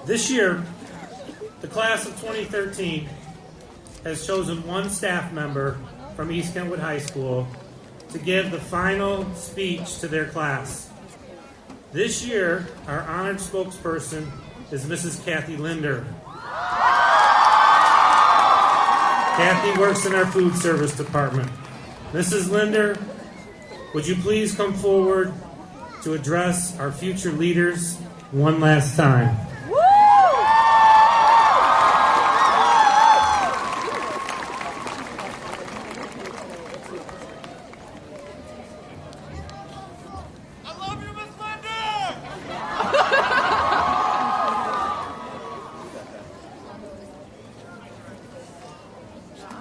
This year, the class of 2013 has chosen one staff member from East Kentwood High School to give the final speech to their class. This year, our honored spokesperson is Mrs. Cathy Linder. Cathy works in our food service department. Mrs. Linder, would you please come forward to address our future leaders one last time?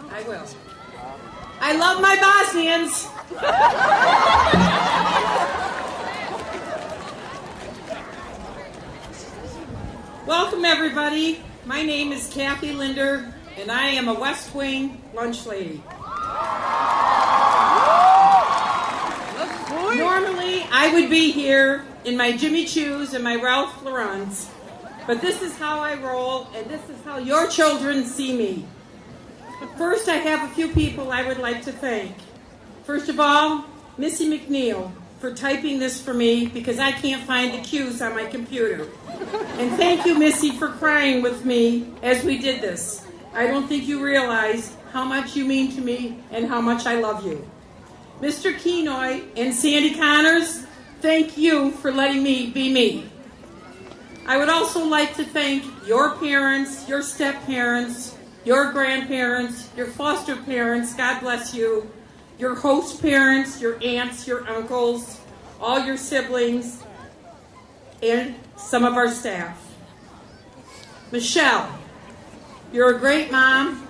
I will. I love my Bosnians. Welcome, everybody. My name is Cathy Linder, and I am a West Wing lunch lady. Normally, I would be here in my Jimmy Choos and my Ralph Lauren's, but this is how I roll, and this is how your children see me. First, I have a few people I would like to thank. First of all, Missy McNeil for typing this for me because I can't find the cues on my computer. And thank you, Missy, for crying with me as we did this. I don't think you realize how much you mean to me and how much I love you. Mr. Kenoy and Sandy Connors, thank you for letting me be me. I would also like to thank your parents, your step-parents, your grandparents, your foster parents, God bless you, your host parents, your aunts, your uncles, all your siblings, and some of our staff. Michelle, you're a great mom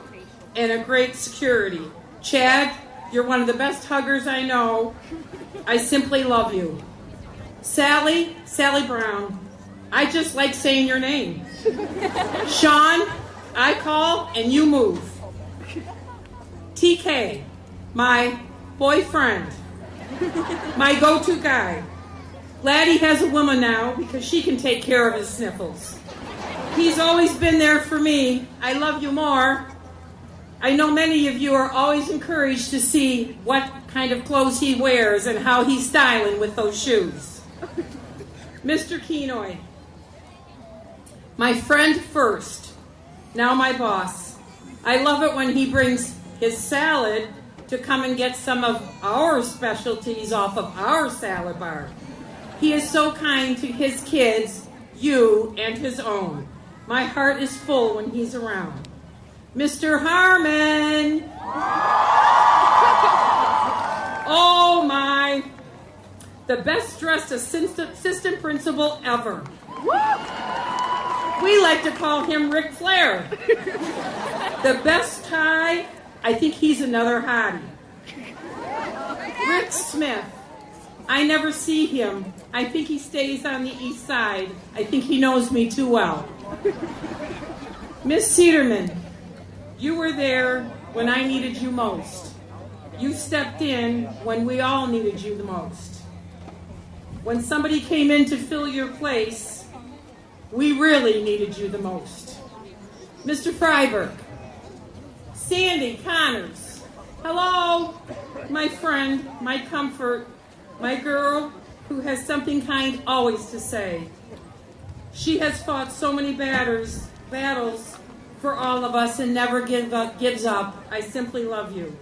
and a great security. Chad, you're one of the best huggers I know. I simply love you. Sally Brown, I just like saying your name. Sean, I call and you move. TK, my boyfriend, my go-to guy. Glad he has a woman now because she can take care of his sniffles. He's always been there for me. I love you more. I know many of you are always encouraged to see what kind of clothes he wears and how he's styling with those shoes. Mr. Kenoy, my friend first, now my boss. I love it when he brings his salad to come and get some of our specialties off of our salad bar. He is so kind to his kids, you, and his own. My heart is full when he's around. Mr. Harmon! Oh my! The best dressed assistant principal ever. We like to call him Ric Flair. The best tie, I think he's another hottie. Rick Smith. I never see him. I think he stays on the east side. I think he knows me too well. Miss Cedarman, you were there when I needed you most. You stepped in when we all needed you the most. When somebody came in to fill your place, we really needed you the most. Mr. Freiberg, Sandy Connors, hello, my friend, my comfort, my girl who has something kind always to say. She has fought so many battles for all of us and never gives up. I simply love you.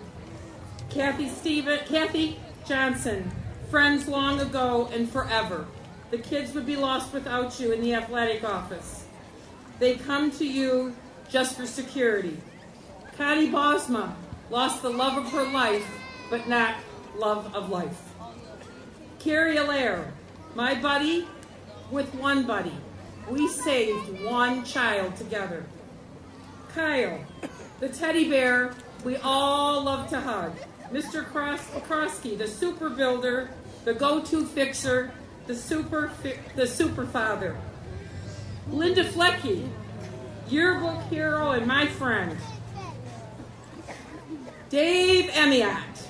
Kathy Johnson, friends long ago and forever. The kids would be lost without you in the athletic office. They come to you just for security. Connie Bosma lost the love of her life, but not love of life. Carrie Allaire, my buddy with one buddy. We saved one child together. Kyle, the teddy bear we all love to hug. Mr. Krosky, the super builder, the go-to fixer, the super father. Linda Flecky, yearbook hero and my friend. Dave Emiat,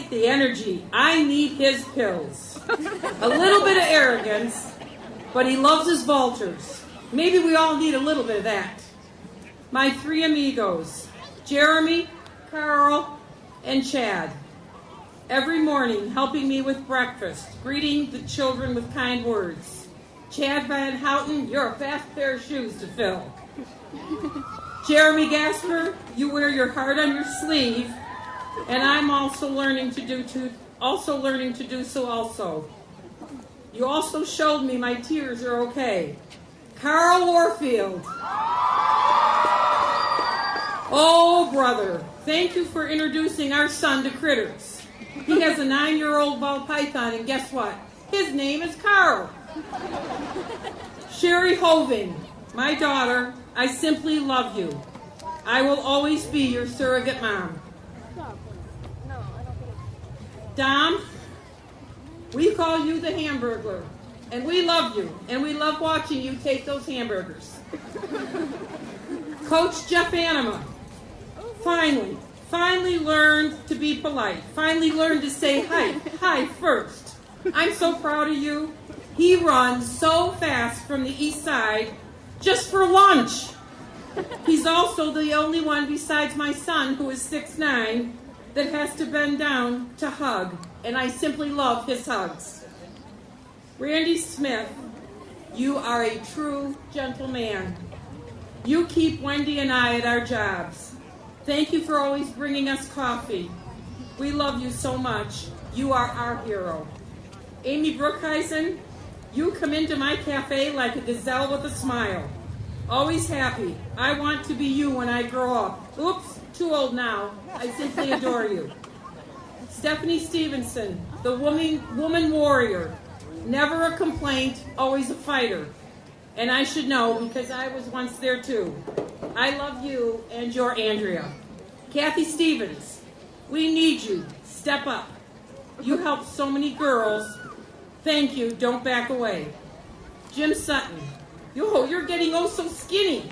the energy. I need his pills. A little bit of arrogance, but he loves his Valters. Maybe we all need a little bit of that. My three amigos, Jeremy, Carl, and Chad. Every morning, helping me with breakfast, greeting the children with kind words. Chad Van Houten, you're a fast pair of shoes to fill. Jeremy Gasper, you wear your heart on your sleeve, and I'm also learning to do so also. You also showed me my tears are okay. Carl Warfield. Oh, brother, thank you for introducing our son to critters. He has a 9-year-old ball python, and guess what? His name is Carl. Sherry Hoving, my daughter, I simply love you. I will always be your surrogate mom. Dom, we call you the Hamburglar, and we love you, and we love watching you take those hamburgers. Coach Jeff Anima, finally learned to be polite, finally learned to say hi first. I'm so proud of you. He runs so fast from the east side just for lunch. He's also the only one besides my son, who is 6'9", that has to bend down to hug, and I simply love his hugs. Randy Smith, you are a true gentleman. You keep Wendy and I at our jobs. Thank you for always bringing us coffee. We love you so much. You are our hero. Amy Brookhuizen, you come into my cafe like a gazelle with a smile. Always happy. I want to be you when I grow up. Oops, too old now. I simply adore you. Stephanie Stevenson, the woman warrior. Never a complaint, always a fighter. And I should know because I was once there too. I love you and your Andrea. Cathy Stevens, we need you. Step up. You help so many girls. Thank you. Don't back away. Jim Sutton, you're getting oh so skinny.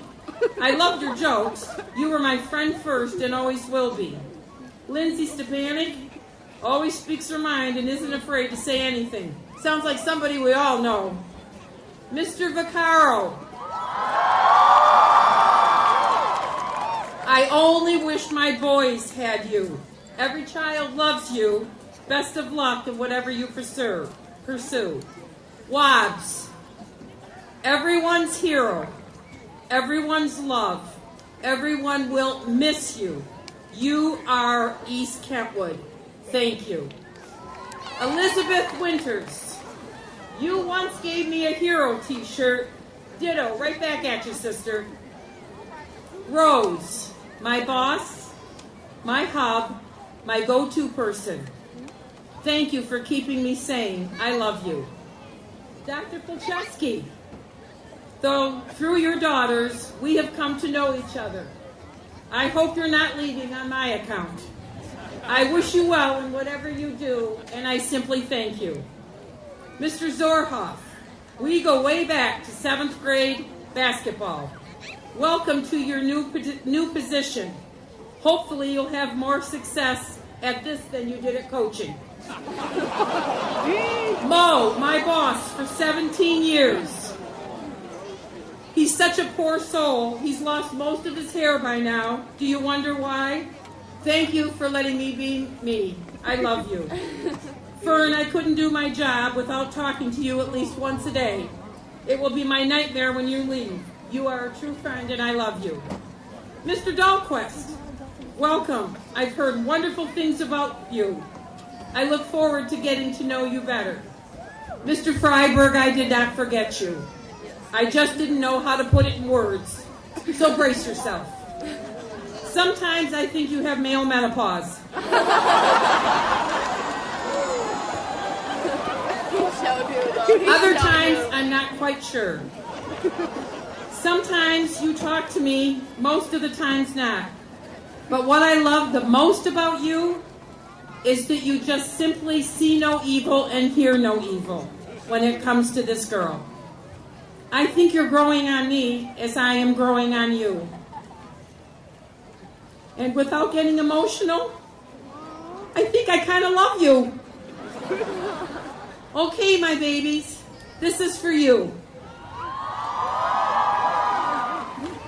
I loved your jokes. You were my friend first and always will be. Lindsay Stepanek always speaks her mind and isn't afraid to say anything. Sounds like somebody we all know. Mr. Vaccaro. I only wish my boys had you. Every child loves you. Best of luck in whatever you pursue. Wobbs. Everyone's hero. Everyone's love. Everyone will miss you. You are East Kentwood. Thank you. Elizabeth Winters. You once gave me a hero t-shirt. Ditto, right back at you, sister. Rose, my boss, my hub, my go-to person. Thank you for keeping me sane. I love you. Dr. Polchewski, though through your daughters, we have come to know each other. I hope you're not leaving on my account. I wish you well in whatever you do, and I simply thank you. Mr. Zorhoff, we go way back to 7th grade basketball. Welcome to your new position. Hopefully you'll have more success at this than you did at coaching. Mo, my boss for 17 years. He's such a poor soul. He's lost most of his hair by now. Do you wonder why? Thank you for letting me be me. I love you. Fern, I couldn't do my job without talking to you at least once a day. It will be my nightmare when you leave. You are a true friend and I love you. Mr. Dahlquist, welcome. I've heard wonderful things about you. I look forward to getting to know you better. Mr. Freiberg, I did not forget you. I just didn't know how to put it in words. So brace yourself. Sometimes I think you have male menopause. Other times I'm not quite sure. Sometimes you talk to me, most of the times not. But what I love the most about you is that you just simply see no evil and hear no evil when it comes to this girl. I think you're growing on me as I am growing on you. And without getting emotional, I think I kind of love you. Okay, my babies, this is for you.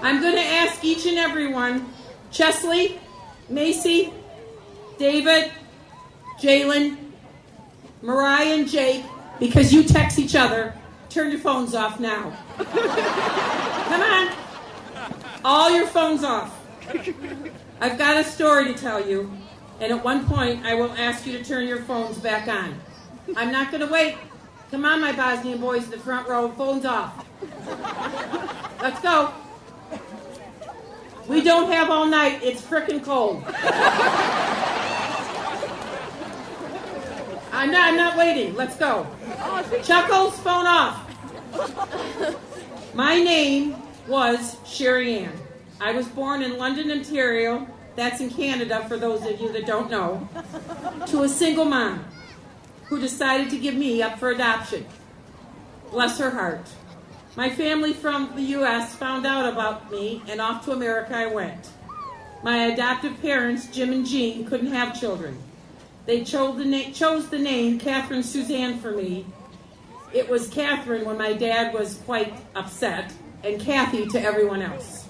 I'm going to ask each and every one, Chesley, Macy, David, Jalen, Mariah, and Jake, because you text each other, turn your phones off now. Come on. All your phones off. I've got a story to tell you, and at one point I will ask you to turn your phones back on. I'm not going to wait. Come on, my Bosnian boys in the front row, phones off. Let's go. We don't have all night. It's frickin' cold. I'm not waiting. Let's go. Chuckles, phone off. My name was Sherry Ann. I was born in London, Ontario, that's in Canada for those of you that don't know, to a single mom who decided to give me up for adoption. Bless her heart. My family from the U.S. found out about me, and off to America I went. My adoptive parents, Jim and Jean, couldn't have children. They chose the name Catherine Suzanne for me. It was Catherine when my dad was quite upset, and Cathy to everyone else.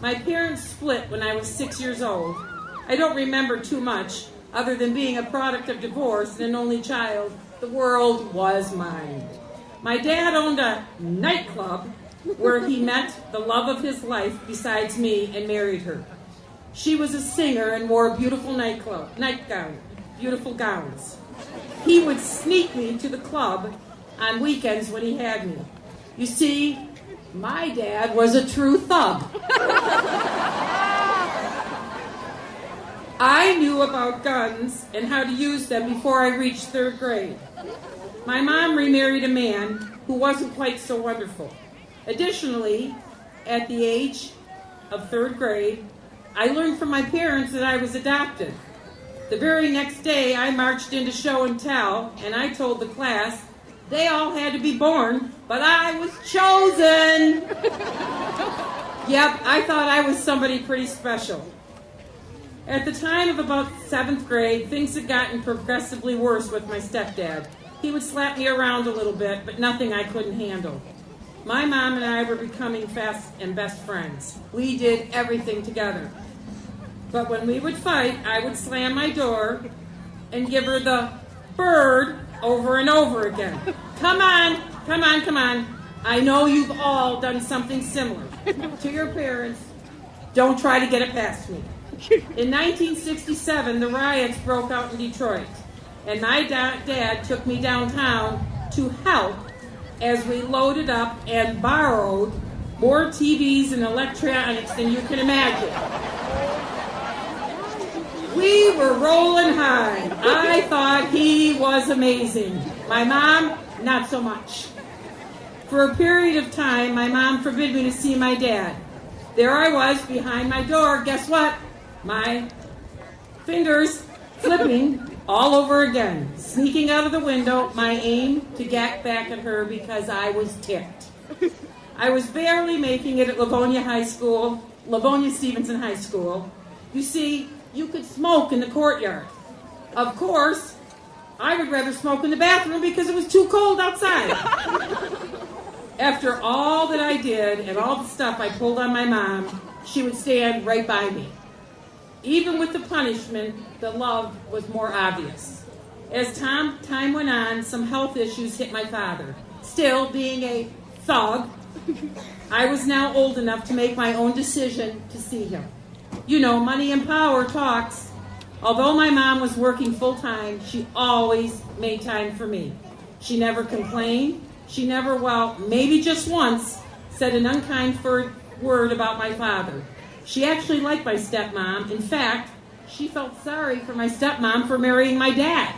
My parents split when I was 6 years old. I don't remember too much, other than being a product of divorce and an only child. The world was mine. My dad owned a nightclub where he met the love of his life besides me and married her. She was a singer and wore a beautiful beautiful gowns. He would sneak me to the club on weekends when he had me. You see, my dad was a true thug. I knew about guns and how to use them before I reached third grade. My mom remarried a man who wasn't quite so wonderful. Additionally, at the age of third grade, I learned from my parents that I was adopted. The very next day, I marched into show and tell, and I told the class they all had to be born, but I was chosen. Yep, I thought I was somebody pretty special. At the time of about 7th grade, things had gotten progressively worse with my stepdad. He would slap me around a little bit, but nothing I couldn't handle. My mom and I were becoming fast and best friends. We did everything together. But when we would fight, I would slam my door and give her the bird over and over again. Come on, come on, come on. I know you've all done something similar. To your parents, don't try to get it past me. In 1967, the riots broke out in Detroit, and my dad took me downtown to help as we loaded up and borrowed more TVs and electronics than you can imagine. We were rolling high. I thought he was amazing. My mom, not so much. For a period of time, my mom forbid me to see my dad. There I was behind my door. Guess what? My fingers flipping all over again. Sneaking out of the window, my aim to get back at her because I was ticked. I was barely making it at Livonia Stevenson High School. You see, you could smoke in the courtyard. Of course, I would rather smoke in the bathroom because it was too cold outside. After all that I did and all the stuff I pulled on my mom, she would stand right by me. Even with the punishment, the love was more obvious. As time went on, some health issues hit my father. Still, being a thug, I was now old enough to make my own decision to see him. You know, money and power talks. Although my mom was working full-time, she always made time for me. She never complained. She never, maybe just once, said an unkind word about my father. She actually liked my stepmom. In fact, she felt sorry for my stepmom for marrying my dad.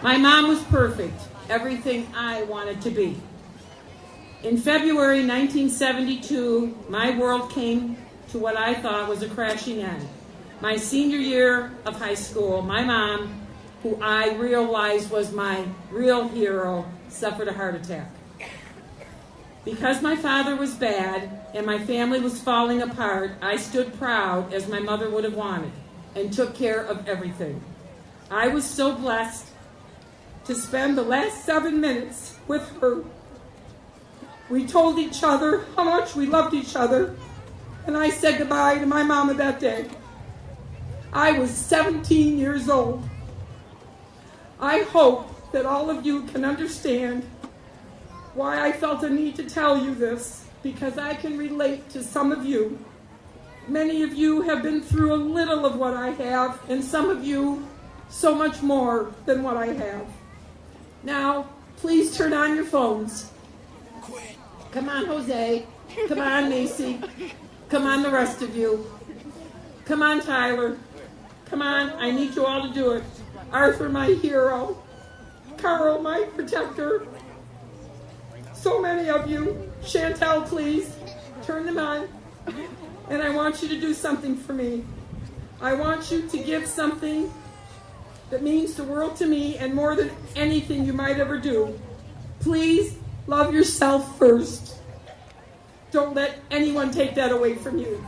My mom was perfect, everything I wanted to be. In February 1972, my world came to what I thought was a crashing end. My senior year of high school, my mom, who I realized was my real hero, suffered a heart attack. Because my father was bad and my family was falling apart, I stood proud as my mother would have wanted and took care of everything. I was so blessed to spend the last 7 minutes with her. We told each other how much we loved each other and I said goodbye to my mama that day. I was 17 years old. I hope that all of you can understand why I felt a need to tell you this, because I can relate to some of you. Many of you have been through a little of what I have, and some of you so much more than what I have. Now, please turn on your phones. Come on, Jose. Come on, Macy. Come on, the rest of you. Come on, Tyler. Come on, I need you all to do it. Arthur, my hero. Carl, my protector. So many of you. Chantel, please, turn them on. And I want you to do something for me. I want you to give something that means the world to me and more than anything you might ever do. Please love yourself first. Don't let anyone take that away from you.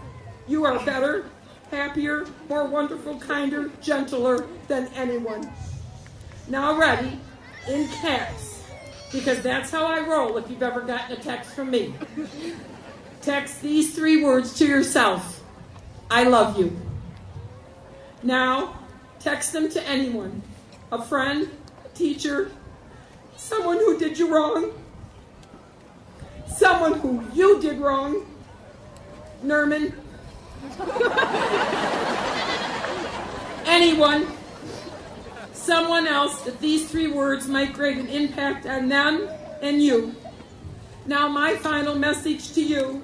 You are better, happier, more wonderful, kinder, gentler than anyone. Now ready, in caps, because that's how I roll if you've ever gotten a text from me. Text these 3 words to yourself. I love you. Now, text them to anyone. A friend, a teacher, someone who did you wrong, someone who you did wrong. Nerman. Anyone. Someone else that these 3 words might create an impact on them and you. Now my final message to you.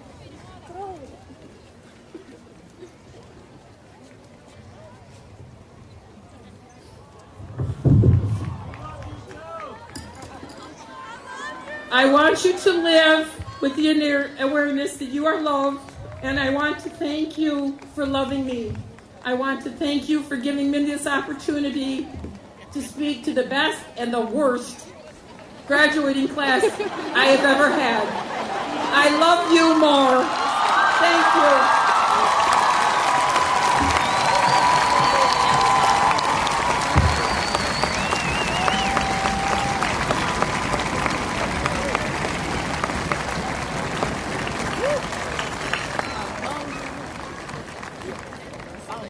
I want you to live with the awareness that you are loved, and I want to thank you for loving me. I want to thank you for giving me this opportunity to speak to the best and the worst graduating class I have ever had. I love you more.